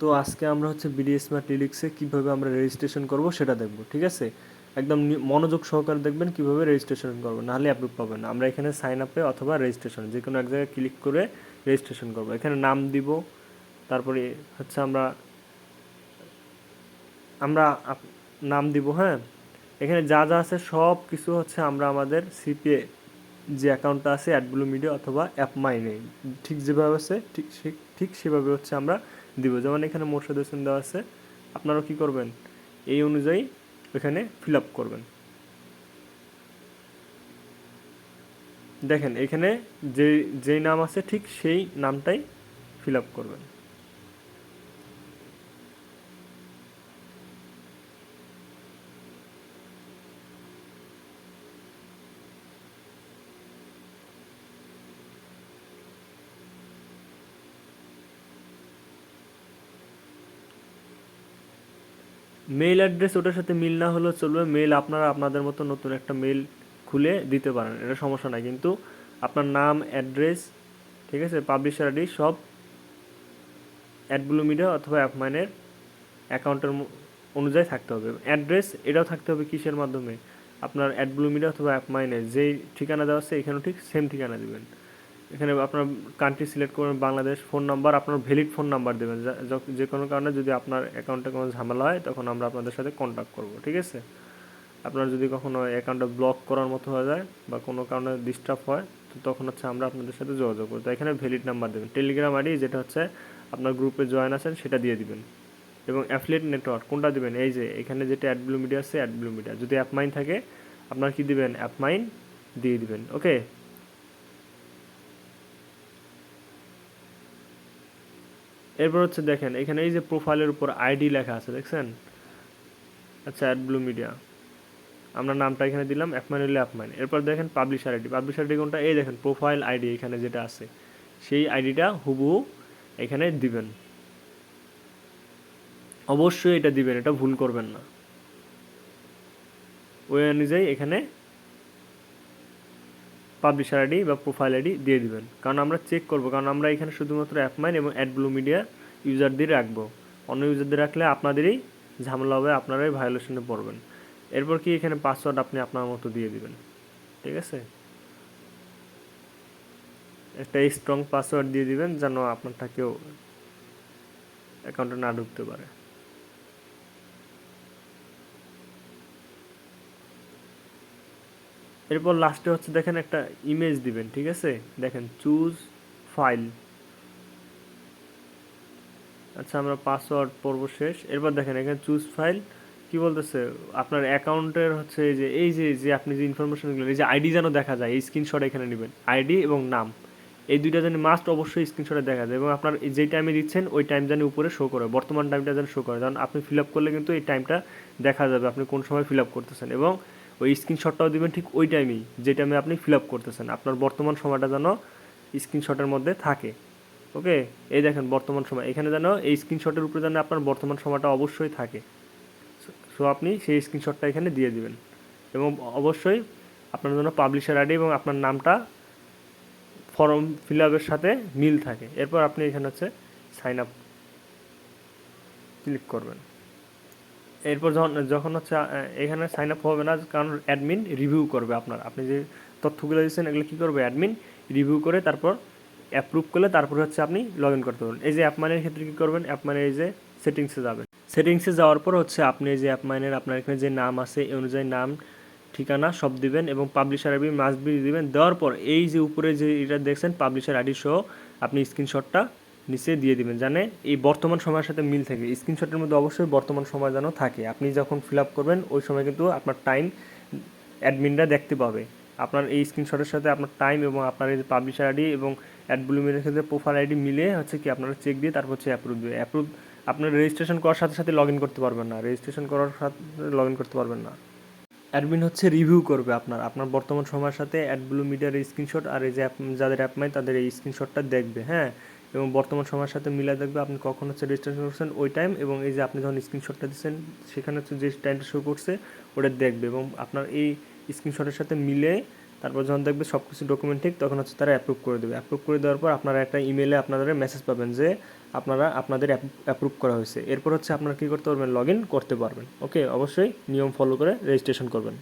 তো আজকে আমরা হচ্ছে বিডি স্মার্ট লিরিক্সে কীভাবে আমরা রেজিস্ট্রেশন করব সেটা দেখব, ঠিক আছে। একদম মনোযোগ সহকারে দেখবেন কীভাবে রেজিস্ট্রেশন করবো, নাহলে অ্যাপ্রুভ পাবেন না। আমরা এখানে সাইন আপে অথবা রেজিস্ট্রেশন যে কোনো এক জায়গায় ক্লিক করে রেজিস্ট্রেশন করব। এখানে নাম দিব, তারপরে হচ্ছে আমরা আমরা নাম দিব, হ্যাঁ। এখানে যা যা আছে সব কিছু হচ্ছে আমরা আমাদের সিপিএ যে অ্যাকাউন্টটা আছে অ্যাডব্লু মিডিয়া অথবা অ্যাপ মাইনে ঠিক যেভাবে আছে ঠিক সেভাবে হচ্ছে আমরা দিব। যেমন এখানে মোর্শেদ হোসেন দেওয়া আছে, আপনারাও কী করবেন, এই অনুযায়ী এখানে ফিল আপ করবেন। দেখেন এখানে যেই নাম আছে ঠিক সেই নামটাই ফিল আপ করবেন। মেইল অ্যাড্রেস ওটার সাথে মিল না হলেও চলবে, মেইল আপনারা আপনাদের মতো নতুন একটা মেইল খুলে দিতে পারেন, এটা সমস্যা নাই। কিন্তু আপনার নাম, অ্যাড্রেস, ঠিক আছে, পাবলিশার আইডি সব অ্যাডব্লু মিডিয়া অথবা অ্যাপমাইনের অ্যাকাউন্টের অনুযায়ী থাকতে হবে। অ্যাড্রেস এটাও থাকতে হবে কিসের মাধ্যমে, আপনার অ্যাডব্লু মিডিয়া অথবা অ্যাপমাইনের যেই ঠিকানা দেওয়া আছে এখানেও ঠিক সেম ঠিকানা দেবেন। এখানে আপনার কান্ট্রি সিলেক্ট করবেন বাংলাদেশ, ফোন নাম্বার আপনার ভ্যালিড ফোন নাম্বার দেবেন, যে কোনো কারণে যদি আপনার অ্যাকাউন্টে কোনো ঝামেলা হয় তখন আমরা আপনাদের সাথে কন্ট্যাক্ট করব, ঠিক আছে। আপনার যদি কখনো অ্যাকাউন্টটা ব্লক করার মতো হয়ে যায় বা কোনো কারণে ডিস্টার্ব হয় তো তখন হচ্ছে আমরা আপনাদের সাথে যোগাযোগ করবো। তো এখানে ভ্যালিড নাম্বার দেবেন। টেলিগ্রাম আইডি যেটা হচ্ছে আপনার গ্রুপে জয়েন আছেন সেটা দিয়ে দিবেন। এবং অ্যাফিলিয়েট নেটওয়ার্ক কোনটা দিবেন, এই যে এখানে যেটা অ্যাডব্লু মিডিয়া আছে অ্যাডব্লু মিডিয়া, যদি অ্যাপমাইন থাকে আপনার কি দিবেন, অ্যাপমাইন দিয়ে দিবেন। ওকে, এরপর হচ্ছে দেখেন এখানে এই যে প্রোফাইলের উপর আইডি লেখা আছে, দেখছেন। আচ্ছা, অ্যাডব্লু মিডিয়া আমরা নামটা এখানে দিলাম, অ্যাপমাইন হলে অ্যাপমাইন। এরপর দেখেন পাবলিশার আইডি, পাবলিশার আইডি কোনটা, এই দেখেন প্রোফাইল আইডি এখানে যেটা আছে সেই আইডিটা হুবহু এখানে দিবেন। অবশ্যই এটা দিবেন, এটা ভুল করবেন না। ওই অনুযায়ী এখানে পাবলিশার আইডি বা প্রোফাইল আইডি দিয়ে দিবেন, কারণ আমরা চেক করবো, কারণ আমরা এখানে শুধুমাত্র অ্যাপমাইন এবং অ্যাডব্লু মিডিয়া ইউজারদের রাখবো। অন্য ইউজারদের রাখলে আপনাদেরই ঝামেলা হবে, আপনারাই ভায়োলেশনে পড়বেন। এরপর কি এখানে পাসওয়ার্ড আপনি আপনার মতো দিয়ে দিবেন, ঠিক আছে। একটা স্ট্রং পাসওয়ার্ড দিয়ে দিবেন যেন আপনারটা কেউ অ্যাকাউন্টে না ঢুকতে পারে। এরপর লাস্টে হচ্ছে দেখেন একটা ইমেজ দিবেন, ঠিক আছে। দেখেন চুজ ফাইল, আচ্ছা আমরা পাসওয়ার্ড পড়ব শেষ। এরপর দেখেন এখানে চুজ ফাইল কি বলতেছে, আপনার অ্যাকাউন্টের হচ্ছে এই যে আপনি যে ইনফরমেশনগুলো, এই যে আইডি যেন দেখা যায়, এই স্ক্রিনশট এখানে নেবেন, আইডি এবং নাম এই দুইটা যেন মাস্ট অবশ্যই স্ক্রিনশটে দেখা যায়, এবং আপনার যেই টাইমে দিচ্ছেন ওই টাইম যেন উপরে শো করে, বর্তমান টাইমটা যেন শো করে, কারণ আপনি ফিল আপ করলে কিন্তু এই টাইমটা দেখা যাবে আপনি কোন সময় ফিল আপ করতেছেন, এবং ওই স্ক্রিনশটটাও দিবেন ঠিক ওই টাইমেই যে টাইমে আপনি ফিল আপ করতেছেন, আপনার বর্তমান সময়টা যেন স্ক্রিনশটের মধ্যে থাকে। ওকে, এই দেখেন বর্তমান সময় এখানে যেন এই স্ক্রিনশটের উপরে যেন আপনার বর্তমান সময়টা অবশ্যই থাকে। সো আপনি সেই স্ক্রিনশটটা এখানে দিয়ে দিবেন, এবং অবশ্যই আপনার জন্য পাবলিশার আইডি এবং আপনার নামটা ফর্ম ফিল আপের সাথে মিল থাকে। এরপর আপনি এখানে হচ্ছে সাইন আপ ক্লিক করবেন। এরপর যখন হচ্ছে এখানে সাইন আপ হবে না, কারণ অ্যাডমিন রিভিউ করবে আপনি যে তথ্যগুলো দিচ্ছেন এগুলো কী করবে, অ্যাডমিন রিভিউ করে তারপর অ্যাপ্রুভ করলে তারপর হচ্ছে আপনি লগ ইন করতে পারবেন। এই যে অ্যাপমাইনের ক্ষেত্রে কী করবেন, অ্যাপমাইনের এই যে সেটিংসে যাবেন, সেটিংসে যাওয়ার পর হচ্ছে আপনি এই যে অ্যাপমাইনের আপনার এখানে যে নাম আছে এই অনুযায়ী নাম, ঠিকানা সব দিবেন, এবং পাবলিশার আইডি মাস্ট বি দিবেন। দেওয়ার পর এই যে উপরে যে এটা দেখছেন পাবলিশার আইডি সহ আপনি স্ক্রিনশটটা নিচে দিয়ে দিবেন, জানে এই বর্তমান সময়ের সাথে মিল থাকে। স্ক্রিনশটের মধ্যে অবশ্যই বর্তমান সময় যেন থাকে, আপনি যখন ফিল আপ করবেন ওই সময় কিন্তু আপনার টাইম অ্যাডমিনরা দেখতে পাবে। আপনার এই স্ক্রিনশটের সাথে আপনার টাইম এবং আপনার এই পাবলিশার আইডি এবং অ্যাডব্লুমের ক্ষেত্রে প্রোফাইল আইডি মিলে হচ্ছে কি আপনারা চেক দিয়ে তারপর হচ্ছে অ্যাপ্রুভ দেবে। অ্যাপ্রুভ আপনার রেজিস্ট্রেশন করার সাথে সাথে লগ ইন করতে পারবেন না, রেজিস্ট্রেশন করার সাথে লগ ইন করতে পারবেন না। অ্যাডমিন হচ্ছে রিভিউ করবে আপনার বর্তমান সময়ের সাথে অ্যাডব্লু মিডিয়ার স্ক্রিনশট, আর এই যে যাদের অ্যাপমাই তাদের এই স্ক্রিনশটটা দেখবে, হ্যাঁ, এবং বর্তমান সময়ের সাথে মিলে দেখবে আপনি কখন হচ্ছে রেজিস্ট্রেশন করছেন ওই টাইম, এবং এই যে আপনি যখন স্ক্রিনশটটা দিচ্ছেন সেখানে হচ্ছে যে টাইমটা শো করছে ওটা দেখবে, এবং আপনার এই স্ক্রিনশটের সাথে মিলে তারপর যখন দেখবে সব কিছু ডকুমেন্ট ঠিক, তখন হচ্ছে তারা অ্যাপ্রুভ করে দেবে। অ্যাপ্রুভ করে দেওয়ার পর আপনারা একটা ইমেলে আপনাদের মেসেজ পাবেন যে আপনাদের অ্যাপ্রুভ করা হয়েছে। এরপর হচ্ছে আপনারা কী করতে পারবেন, লগ ইন করতে পারবেন। ওকে, অবশ্যই নিয়ম ফলো করে রেজিস্ট্রেশন করবেন।